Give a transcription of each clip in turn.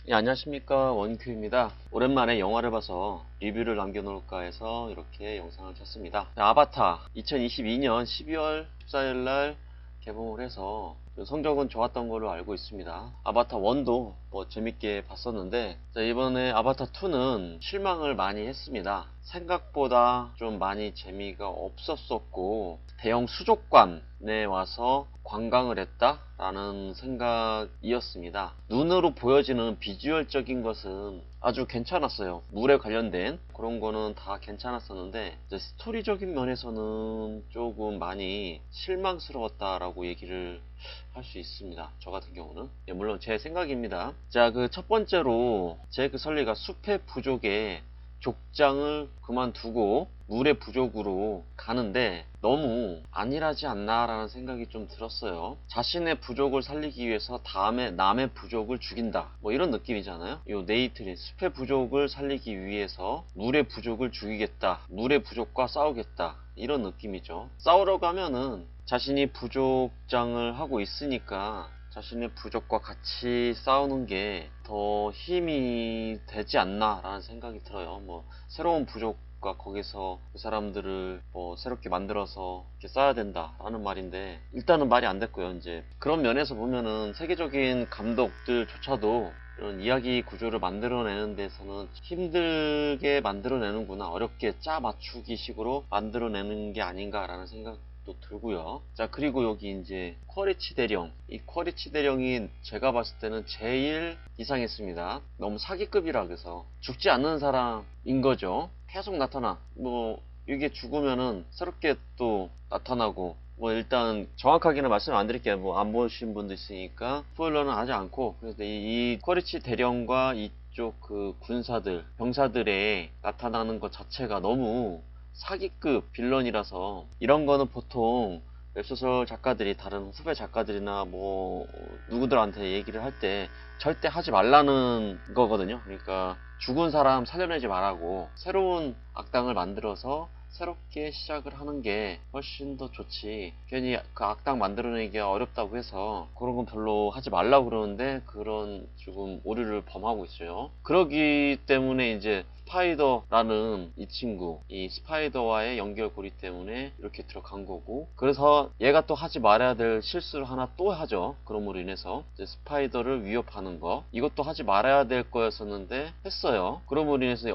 예, 안녕하십니까, 원큐입니다. 오랜만에 영화를 봐서 리뷰를 남겨놓을까 해서 이렇게 영상을 켰습니다. 아바타 2022년 12월 14일 날 개봉을 해서 성적은 좋았던 걸로 알고 있습니다. 아바타 1도 재밌게 봤었는데, 이번에 아바타 2는 실망을 많이 했습니다. 생각보다 좀 많이 재미가 없었었고, 대형 수족관에 와서 관광을 했다라는 생각이었습니다. 눈으로 보여지는 비주얼적인 것은 아주 괜찮았어요. 물에 관련된 그런 거는 다 괜찮았었는데, 이제 스토리적인 면에서는 조금 많이 실망스러웠다라고 얘기를 할 수 있습니다. 저 같은 경우는. 예, 물론 제 생각입니다. 자, 그 첫 번째로 제이크 설리가 숲의 부족에 족장을 그만두고 물의 부족으로 가는데 너무 안일하지 않나 라는 생각이 좀 들었어요. 자신의 부족을 살리기 위해서 다음에 남의 부족을 죽인다, 이런 느낌이잖아요. 요 네이트린 숲의 부족을 살리기 위해서 물의 부족을 죽이겠다, 물의 부족과 싸우겠다, 이런 느낌이죠. 싸우러 가면은 자신이 부족장을 하고 있으니까 자신의 부족과 같이 싸우는 게 더 힘이 되지 않나 라는 생각이 들어요. 새로운 부족과 거기서 그 사람들을 새롭게 만들어서 이렇게 싸야 된다 라는 말인데, 일단은 말이 안 됐고요. 이제 그런 면에서 보면은 세계적인 감독들조차도 이런 이야기 구조를 만들어내는 데서는 힘들게 만들어내는구나, 어렵게 짜 맞추기 식으로 만들어내는 게 아닌가라는 생각 또 들고요. 자, 그리고 여기 이제 쿼리치 대령, 이 쿼리치 대령이 제가 봤을 때는 제일 이상했습니다. 너무 사기급이라 그래서 죽지 않는 사람인 거죠. 계속 나타나. 이게 죽으면은 새롭게 또 나타나고, 일단 정확하게는 말씀 안 드릴게요. 안 보신 분도 있으니까 스포일러는 하지 않고. 그래서 이 쿼리치 대령과 이쪽 그 군사들, 병사들의 나타나는 것 자체가 너무 사기급 빌런이라서, 이런 거는 보통 웹소설 작가들이 다른 후배 작가들이나 누구들한테 얘기를 할 때 절대 하지 말라는 거거든요. 그러니까 죽은 사람 살려내지 말라고, 새로운 악당을 만들어서 새롭게 시작을 하는 게 훨씬 더 좋지, 괜히 그 악당 만들어내기가 어렵다고 해서 그런 건 별로 하지 말라고 그러는데 그런 조금 오류를 범하고 있어요. 그러기 때문에 이제 스파이더라는 이 친구, 이 스파이더와의 연결고리 때문에 이렇게 들어간 거고, 그래서 얘가 또 하지 말아야 될 실수를 하나 또 하죠. 그럼으로 인해서 이제 스파이더를 위협하는 거, 이것도 하지 말아야 될 거였었는데 했어요. 그럼으로 인해서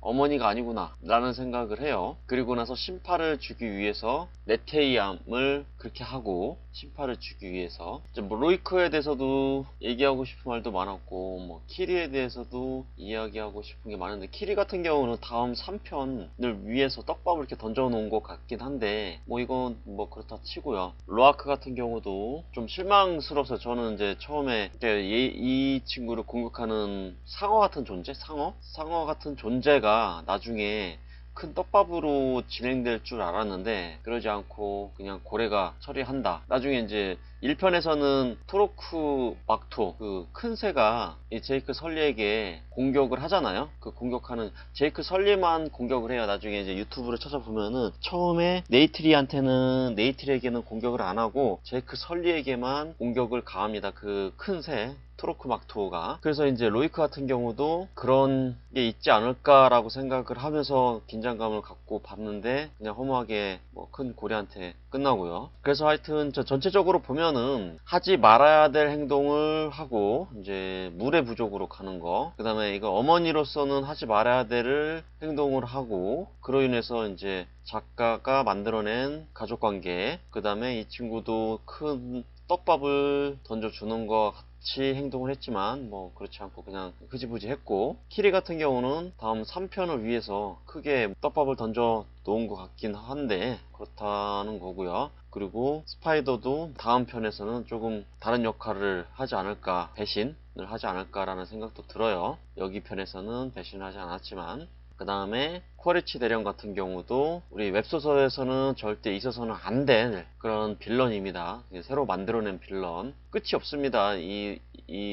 어머니가 아니구나 라는 생각을 해요. 그리고 나서 신파를 주기 위해서 네테이암을 그렇게 하고, 신파를 주기 위해서 이제 로이크에 대해서도 얘기하고 싶은 말도 많았고, 키리에 대해서도 이야기하고 싶은 게 많은데, 키리 같은 경우는 다음 3편을 위해서 떡밥을 이렇게 던져 놓은 것 같긴 한데, 이건 그렇다 치고요. 로아크 같은 경우도 좀 실망스러워서, 저는 이제 처음에 이 친구를 공격하는 상어 같은 존재? 상어 같은 존재가 나중에 큰 떡밥으로 진행될 줄 알았는데 그러지 않고 그냥 고래가 처리한다. 나중에 이제 1편에서는 토로크 막토, 그 큰 새가 이 제이크 설리에게 공격을 하잖아요. 그 공격하는 제이크 설리만 공격을 해요. 나중에 이제 유튜브를 찾아보면은 처음에 네이트리에게는 공격을 안 하고 제이크 설리에게만 공격을 가합니다. 그 큰 새 토로크 막토가. 그래서 이제 로이크 같은 경우도 그런 게 있지 않을까라고 생각을 하면서 긴장감을 갖고 봤는데 그냥 허무하게 큰 고래한테 끝나고요. 그래서 하여튼 전체적으로 보면은 하지 말아야 될 행동을 하고, 이제 물의 부족으로 가는 거, 그 다음에 이거 어머니로서는 하지 말아야 될 행동을 하고, 그로 인해서 이제 작가가 만들어낸 가족관계, 그 다음에 이 친구도 큰 떡밥을 던져주는 것 같이 행동을 했지만 그렇지 않고 그냥 흐지부지 했고, 키리 같은 경우는 다음 3편을 위해서 크게 떡밥을 던져 놓은 것 같긴 한데 그렇다는 거고요. 그리고 스파이더도 다음 편에서는 조금 다른 역할을 하지 않을까, 배신을 하지 않을까라는 생각도 들어요. 여기 편에서는 배신을 하지 않았지만. 그 다음에 쿼리치 대령 같은 경우도 우리 웹소설에서는 절대 있어서는 안 될 그런 빌런입니다. 새로 만들어낸 빌런. 끝이 없습니다. 이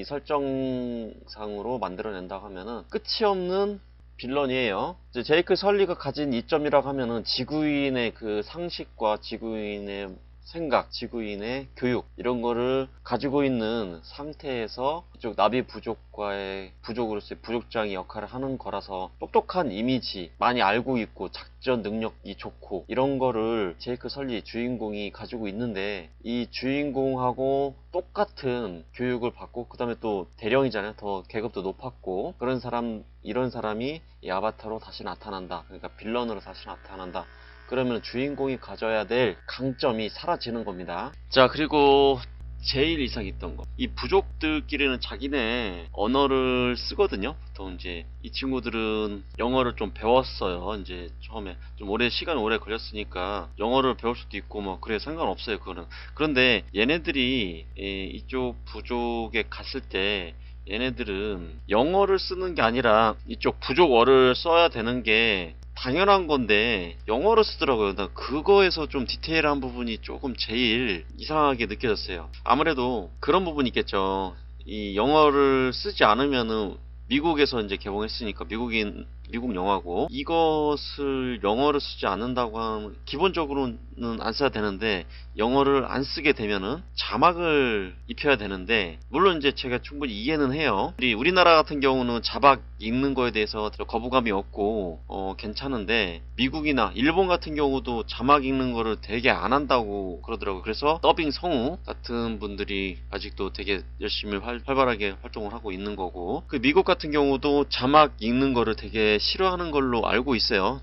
설정상으로 만들어낸다고 하면은 끝이 없는 빌런이에요. 이제 제이크 설리가 가진 이점이라고 하면은 지구인의 그 상식과 지구인의 생각, 지구인의 교육 이런 거를 가지고 있는 상태에서 이쪽 나비 부족으로서의 부족장이 역할을 하는 거라서 똑똑한 이미지 많이 알고 있고 작전 능력이 좋고 이런 거를 제이크 설리 주인공이 가지고 있는데 이 주인공하고 똑같은 교육을 받고 그 다음에 또 대령이잖아요. 더 계급도 높았고 이런 사람이 이 아바타로 다시 나타난다. 그러니까 빌런으로 다시 나타난다. 그러면 주인공이 가져야 될 강점이 사라지는 겁니다. 자, 그리고 제일 이상 있던 거. 이 부족들끼리는 자기네 언어를 쓰거든요. 보통 이제 이 친구들은 영어를 좀 배웠어요. 이제 처음에 좀 시간 오래 걸렸으니까 영어를 배울 수도 있고 뭐 그래 상관없어요. 그거는. 그런데 얘네들이 이쪽 부족에 갔을 때 얘네들은 영어를 쓰는 게 아니라 이쪽 부족어를 써야 되는 게 당연한 건데 영어로 쓰더라고요. 나 그거에서 좀 디테일한 부분이 조금 제일 이상하게 느껴졌어요. 아무래도 그런 부분이 있겠죠. 이 영어를 쓰지 않으면은 미국에서 이제 개봉했으니까 미국 영화고 이것을 영어를 쓰지 않는다고 하면 기본적으로는 안 써야 되는데 영어를 안 쓰게 되면은 자막을 입혀야 되는데 물론 이제 제가 충분히 이해는 해요. 우리나라 같은 경우는 자막 읽는 거에 대해서 거부감이 없고 괜찮은데 미국이나 일본 같은 경우도 자막 읽는 거를 되게 안 한다고 그러더라고요. 그래서 더빙 성우 같은 분들이 아직도 되게 열심히 활발하게 활동을 하고 있는 거고 그 미국 같은 경우도 자막 읽는 거를 되게 싫어하는 걸로 알고 있어요.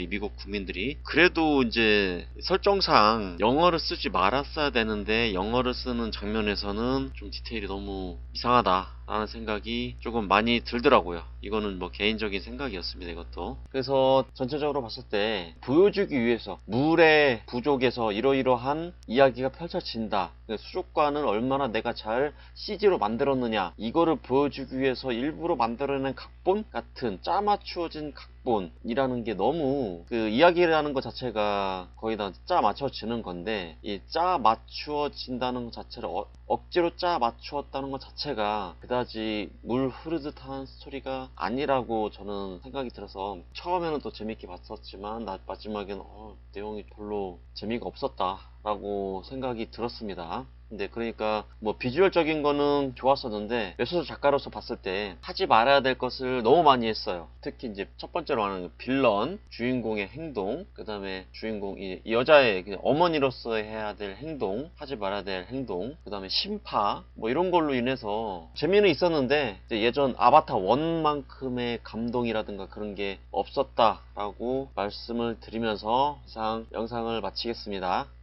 미국 국민들이. 그래도 이제 설정상 영어를 쓰지 말았어야 되는데 영어를 쓰는 장면에서는 좀 디테일이 너무 이상하다 라는 생각이 조금 많이 들더라고요. 이거는 뭐 개인적인 생각이었습니다. 이것도. 그래서 전체적으로 봤을 때 보여주기 위해서 물의 부족에서 이러이러한 이야기가 펼쳐진다. 수족관을 얼마나 내가 잘 CG로 만들었느냐 이거를 보여주기 위해서 일부러 만들어낸 각본 같은 짜맞추어진 각본이라는 게 너무 그 이야기라는 것 자체가 거의 다 짜맞춰지는 건데 이 짜맞추어진다는 것 자체를 억지로 짜맞추었다는 것 자체가 그다지 물 흐르듯한 스토리가 아니라고 저는 생각이 들어서 처음에는 또 재밌게 봤었지만 마지막에는 내용이 별로 재미가 없었다 라고 생각이 들었습니다. 근데 그러니까 뭐 비주얼적인 거는 좋았었는데 웹소설 작가로서 봤을 때 하지 말아야 될 것을 너무 많이 했어요. 특히 이제 첫 번째로 하는 빌런 주인공의 행동, 그 다음에 주인공 이 여자의 그냥 어머니로서 해야 될 행동, 하지 말아야 될 행동, 그 다음에 심파 뭐 이런 걸로 인해서 재미는 있었는데 예전 아바타 1만큼의 감동이라든가 그런 게 없었다라고 말씀을 드리면서 이상 영상을 마치겠습니다.